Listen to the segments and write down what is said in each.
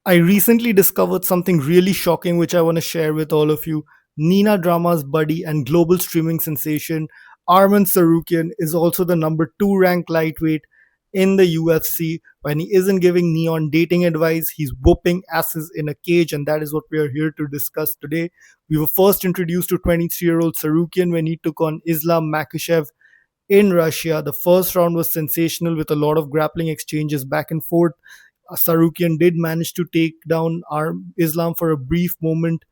I recently discovered something really shocking which I want to share with all of you. Nina Drama's buddy and global streaming sensation Arman Tsarukyan is also the number 2 ranked lightweight in the UFC. When he isn't giving Neon dating advice, he's whooping asses in a cage, and that is what we are here to discuss today. We were first introduced to 23-year-old Tsarukyan when he took on Islam Makhachev in Russia. The first round was sensational with a lot of grappling exchanges back and forth. Sarukian did manage to take down Islam for a brief moment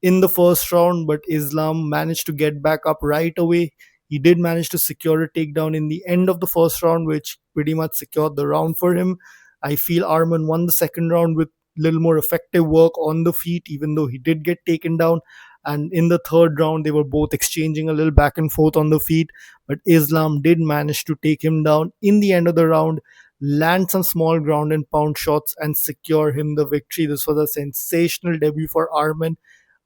in the first round, but Islam managed to get back up right away. He did manage to secure a takedown in the end of the first round, which pretty much secured the round for him. I feel Arman won the second round with little more effective work on the feet, even though he did get taken down. And in the third round, they were both exchanging a little back and forth on the feet, but Islam did manage to take him down in the end of the round, land some small ground and pound shots, and secure him the victory. This was a sensational debut for Arman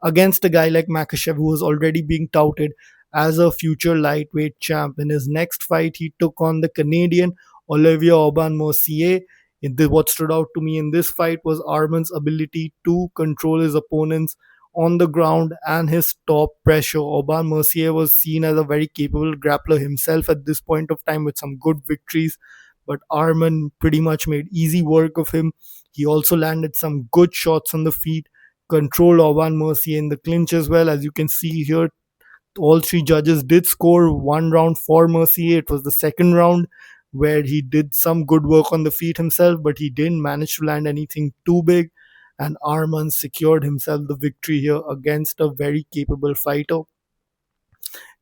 against a guy like Makhachev, who was already being touted as a future lightweight champ. In his next fight, he took on the Canadian Olivier Aubin Mercier. What stood out to me in this fight was Arman's ability to control his opponents on the ground and his top pressure. Aubin Mercier was seen as a very capable grappler himself at this point of time with some good victories, but Arman pretty much made easy work of him. He also landed some good shots on the feet, controlled Aubin Mercier in the clinch as well. As you can see here, all three judges did score one round for Mercier. It was the second round where he did some good work on the feet himself, but he didn't manage to land anything too big. And Arman secured himself the victory here against a very capable fighter.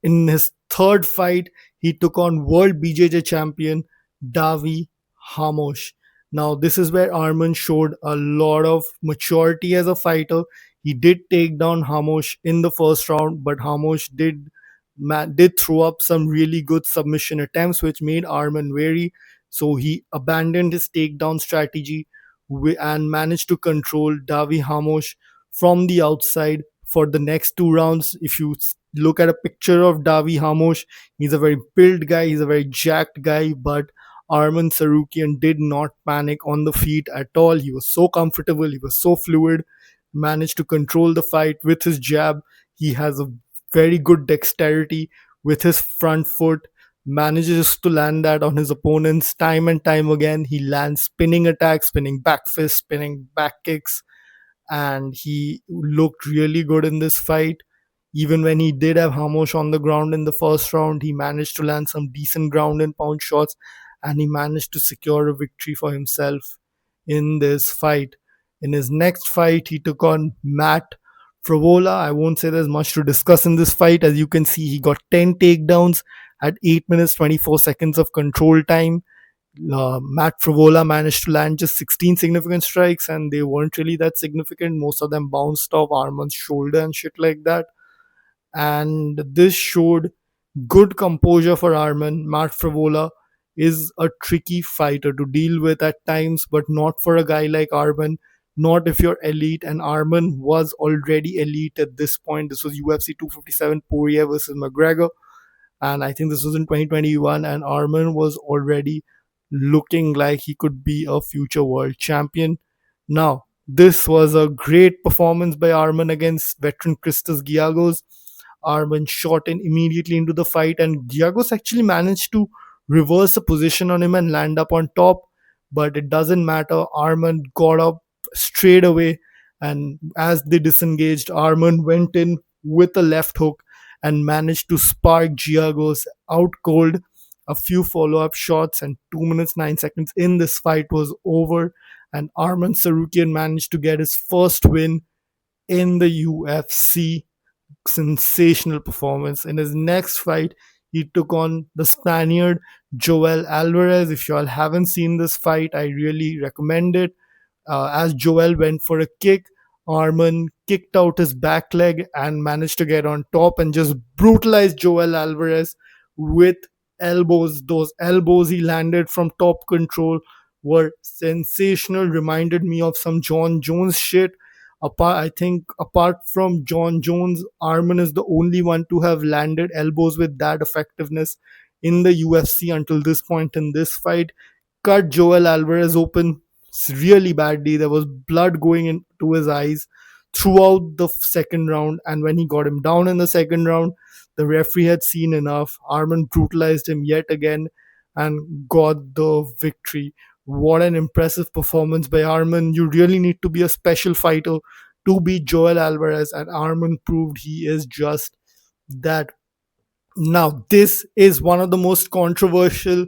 In his third fight, he took on world BJJ champion Davi Hamosh. Now, this is where Arman showed a lot of maturity as a fighter. He did take down Hamosh in the first round, but Hamosh did throw up some really good submission attempts, which made Arman wary. So he abandoned his takedown strategy and managed to control Davi Hamosh from the outside for the next two rounds. If you look at a picture of Davi Hamosh, he's a very built guy, he's a very jacked guy, but Arman Tsarukyan did not panic on the feet at all. He was so comfortable, he was so fluid, managed to control the fight with his jab. He has a very good dexterity with his front foot, manages to land that on his opponents time and time again. He lands spinning attacks, spinning back fists, spinning back kicks, and he looked really good in this fight. Even when he did have Hamosh on the ground in the first round, he managed to land some decent ground and pound shots, and he managed to secure a victory for himself in this fight. In his next fight, he took on Matt Frovola. I won't say there's much to discuss in this fight. As you can see, he got 10 takedowns at 8 minutes 24 seconds of control time. Matt Frovola managed to land just 16 significant strikes, and they weren't really that significant. Most of them bounced off Arman's shoulder and shit like that. And this showed good composure for Arman. Matt Frovola is a tricky fighter to deal with at times, but not for a guy like Arman. Not if you're elite, and Arman was already elite at this point. This was UFC 257 Poirier versus McGregor, and I think this was in 2021, and Arman was already looking like he could be a future world champion. Now, this was a great performance by Arman against veteran Christos Giagos. Arman shot in immediately into the fight, and Giagos actually managed to reverse the position on him and land up on top. But it doesn't matter. Arman got up straight away, and as they disengaged, Arman went in with a left hook and managed to spark Giagos out cold. A few follow-up shots, and 2 minutes 9 seconds in this fight was over, and Arman Tsarukyan managed to get his first win in the UFC. Sensational performance. In his next fight, he took on the Spaniard Joel Alvarez. If you all haven't seen this fight, I really recommend it. As Joel went for a kick, Arman kicked out his back leg and managed to get on top and just brutalized Joel Alvarez with elbows. Those elbows he landed from top control were sensational, reminded me of some John Jones shit. I think apart from John Jones, Arman is the only one to have landed elbows with that effectiveness in the UFC until this point in this fight. Cut Joel Alvarez open really badly. There was blood going into his eyes throughout the second round. And when he got him down in the second round, the referee had seen enough. Arman brutalized him yet again and got the victory. What an impressive performance by Arman. You really need to be a special fighter to beat Joel Alvarez, and Arman proved he is just that. Now, this is one of the most controversial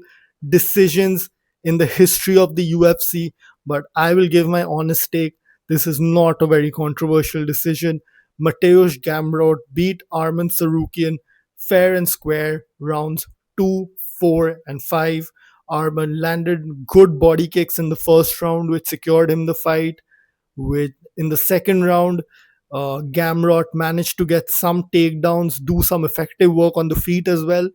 decisions in the history of the UFC, but I will give my honest take. This is not a very controversial decision. Mateusz Gamrot beat Arman Tsarukyan fair and square, rounds 2, 4, and 5. Arman landed good body kicks in the first round, which secured him the fight. With in the second round, Gamrot managed to get some takedowns, do some effective work on the feet as well.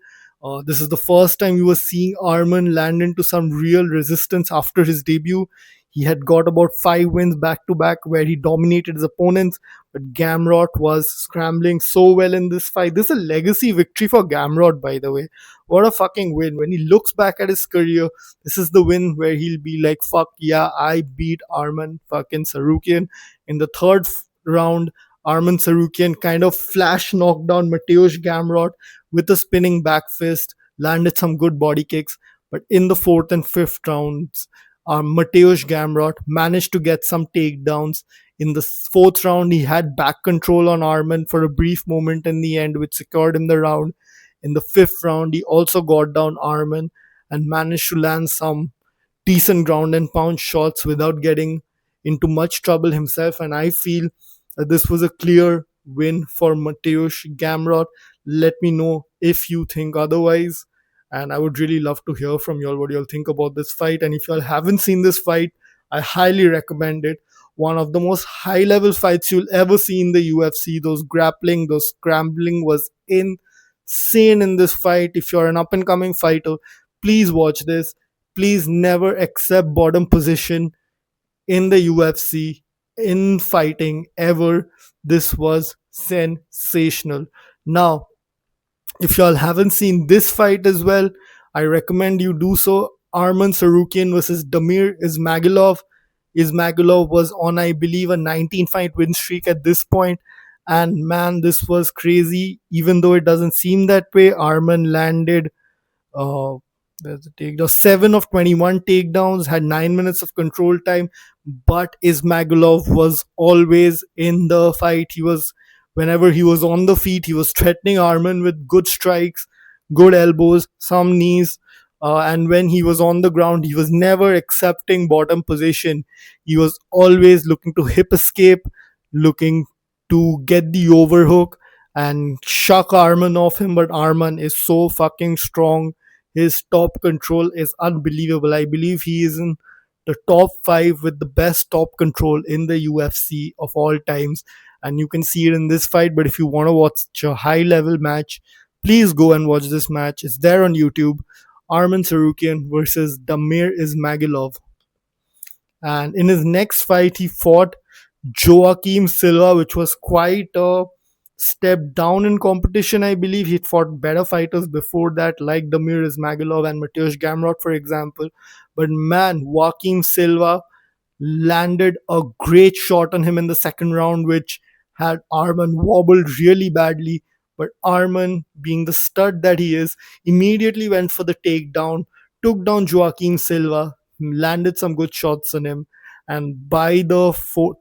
This is the first time we were seeing Arman land into some real resistance after his debut. He had got about 5 wins back to back where he dominated his opponents, but Gamrot was scrambling so well in this fight. This is a legacy victory for Gamrot, by the way. What a fucking win. When he looks back at his career, this is the win where he'll be like, fuck yeah, I beat Arman fucking Tsarukyan. In the third round, Arman Tsarukyan kind of flash knocked down Mateusz Gamrot with a spinning back fist, landed some good body kicks. But in the fourth and fifth rounds, Mateusz Gamrot managed to get some takedowns. In the fourth round, he had back control on Arman for a brief moment in the end, which secured him the round. In the fifth round, he also got down Arman and managed to land some decent ground and pound shots without getting into much trouble himself. And I feel that this was a clear win for Mateusz Gamrot. Let me know if you think otherwise. And I would really love to hear from y'all what y'all think about this fight. And if y'all haven't seen this fight, I highly recommend it. One of the most high level fights you'll ever see in the UFC. Those grappling, those scrambling was insane in this fight. If you're an up and coming fighter, please watch this. Please never accept bottom position in the UFC, in fighting ever. This was sensational. Now, if y'all haven't seen this fight as well, I recommend you do so. Arman Tsarukyan versus Damir Ismagulov. Ismagulov was on, I believe, a 19 fight win streak at this point. And man, this was crazy. Even though it doesn't seem that way, Arman landed uh, there's a takedown. 7 of 21 takedowns, had 9 minutes of control time, but Ismagulov was always in the fight. Whenever he was on the feet, he was threatening Arman with good strikes, good elbows, some knees. And when he was on the ground, he was never accepting bottom position. He was always looking to hip escape, looking to get the overhook and shuck Arman off him. But Arman is so fucking strong. His top control is unbelievable. I believe he is in the top 5 with the best top control in the UFC of all times. And you can see it in this fight. But if you want to watch a high level match, please go and watch this match. It's there on YouTube. Arman Tsarukyan versus Damir Ismagulov. And in his next fight, he fought Joaquim Silva, which was quite a step down in competition. I believe he'd fought better fighters before that, like Damir Ismagulov and Mateusz Gamrot, for example. But man, Joaquim Silva landed a great shot on him in the second round, which had Arman wobbled really badly. But Arman, being the stud that he is, immediately went for the takedown, took down Joaquim Silva, landed some good shots on him. And by the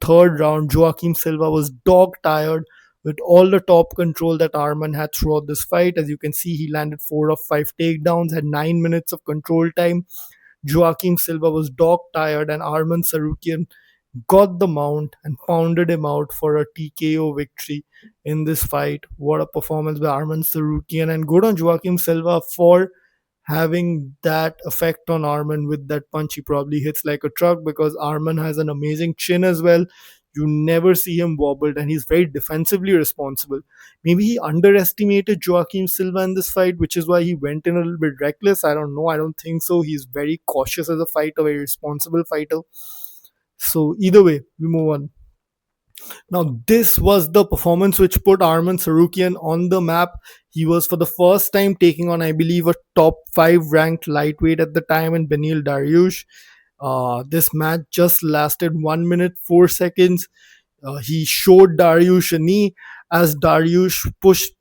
third round, Joaquim Silva was dog tired with all the top control that Arman had throughout this fight. As you can see, he landed 4 of 5 takedowns, had 9 minutes of control time. Joaquim Silva was dog tired, and Arman Tsarukyan got the mount and pounded him out for a TKO victory in this fight. What a performance by Arman Tsarukyan, and good on Joaquim Silva for having that effect on Arman with that punch. He probably hits like a truck because Arman has an amazing chin as well. You never see him wobbled, and he's very defensively responsible. Maybe he underestimated Joaquim Silva in this fight, which is why he went in a little bit reckless. I don't know. I don't think so. He's very cautious as a fighter, very responsible fighter. So either way, we move on. Now, this was the performance which put Arman Tsarukyan on the map. He was for the first time taking on, I believe, a top 5 ranked lightweight at the time in Benil Dariush. This match just lasted 1 minute 4 seconds. He showed Dariush a knee as Dariush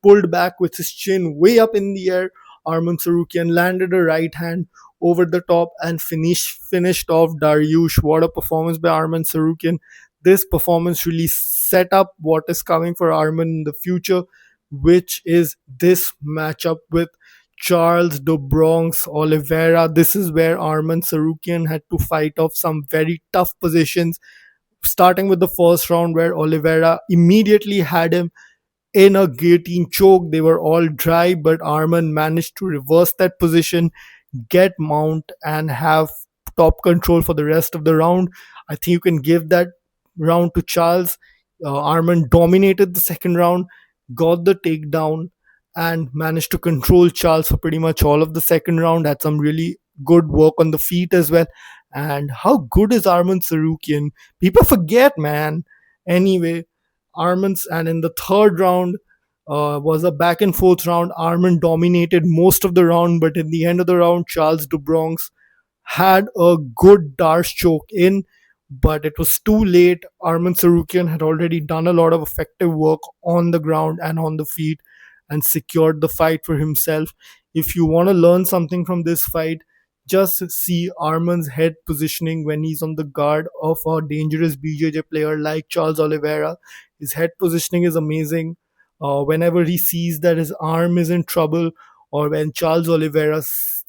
pulled back with his chin way up in the air. Arman Tsarukyan landed a right hand over the top and finished off Dariush. What a performance by Arman Tsarukyan. This performance really set up what is coming for Arman in the future, which is this matchup with Charles do Bronx Oliveira. This is where Arman Tsarukyan had to fight off some very tough positions, starting with the first round where Oliveira immediately had him in a guillotine choke. They were all dry, but Arman managed to reverse that position, get mount, and have top control for the rest of the round. I think you can give that round to Charles. Arman dominated the second round, got the takedown, and managed to control Charles for pretty much all of the second round. Had some really good work on the feet as well. And how good is Arman Tsarukyan? People forget, man. Anyway, Arman's, and in the third round was a back and forth round. Arman dominated most of the round, but in the end of the round, Charles Dubronx had a good Darce choke in, but it was too late. Arman Sarukian had already done a lot of effective work on the ground and on the feet and secured the fight for himself. If you want to learn something from this fight, just see Arman's head positioning when he's on the guard of a dangerous BJJ player like Charles Oliveira. His head positioning is amazing. Whenever he sees that his arm is in trouble, or when Charles Oliveira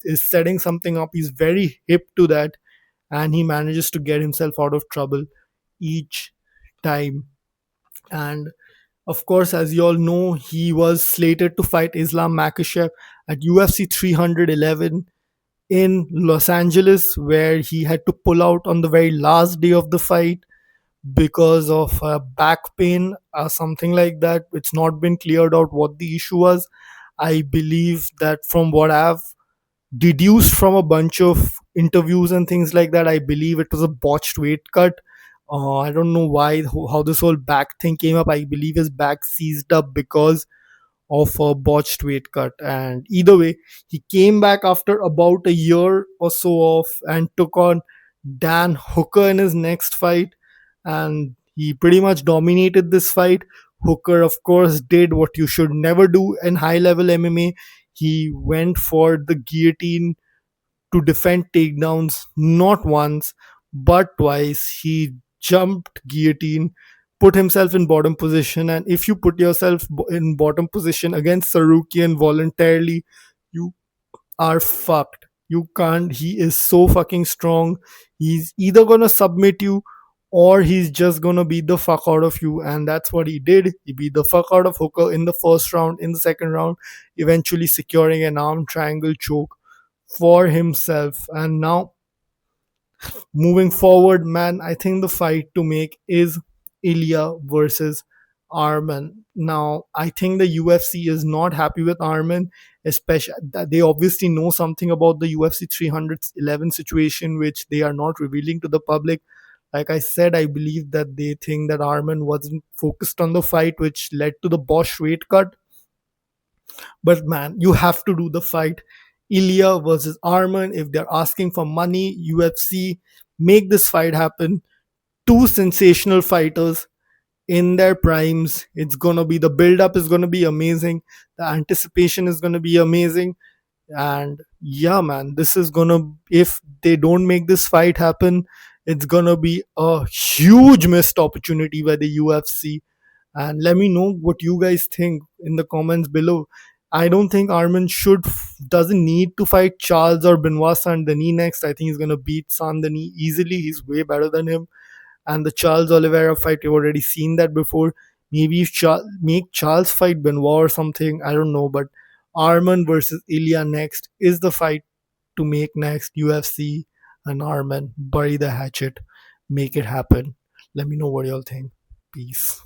is setting something up, he's very hip to that, and he manages to get himself out of trouble each time. And of course, as you all know, he was slated to fight Islam Makhachev at UFC 311 in Los Angeles, where he had to pull out on the very last day of the fight because of back pain or something like that. It's not been cleared out what the issue was. I believe that from what I've deduced from a bunch of interviews and things like that, I believe it was a botched weight cut. I don't know why, how this whole back thing came up. I believe his back seized up because of a botched weight cut. And either way, he came back after about a year or so off and took on Dan Hooker in his next fight. And he pretty much dominated this fight. Hooker, of course, did what you should never do in high level MMA. He went for the guillotine to defend takedowns not once but twice. He jumped guillotine, put himself in bottom position, and if you put yourself in bottom position against Sarukian voluntarily, you are fucked. You can't. He is so fucking strong. He's either gonna submit you or he's just gonna beat the fuck out of you, and that's what he did. He beat the fuck out of Hooker in the first round, in the second round, eventually securing an arm triangle choke for himself. And now, moving forward, man, I think the fight to make is Ilya versus Arman. Now, I think the UFC is not happy with Arman, especially that they obviously know something about the UFC 311 situation, which they are not revealing to the public. Like I said, I believe that they think that Arman wasn't focused on the fight, which led to the Bosch weight cut. But man, you have to do the fight. Ilya versus Arman. If they're asking for money, UFC, make this fight happen. Two sensational fighters in their primes. It's gonna be, the build up is gonna be amazing. The anticipation is gonna be amazing. And yeah, man, this is gonna, if they don't make this fight happen, it's gonna be a huge missed opportunity by the UFC. And let me know what you guys think in the comments below. I don't think Arman doesn't need to fight Charles or Benoit Saint Denis next. I think he's gonna beat Saint Denis easily. He's way better than him. And the Charles Oliveira fight, you've already seen that before. Maybe if make Charles fight Benoit or something, I don't know. But Arman versus Ilya next is the fight to make next. UFC and Arman, bury the hatchet, make it happen. Let me know what y'all think. Peace.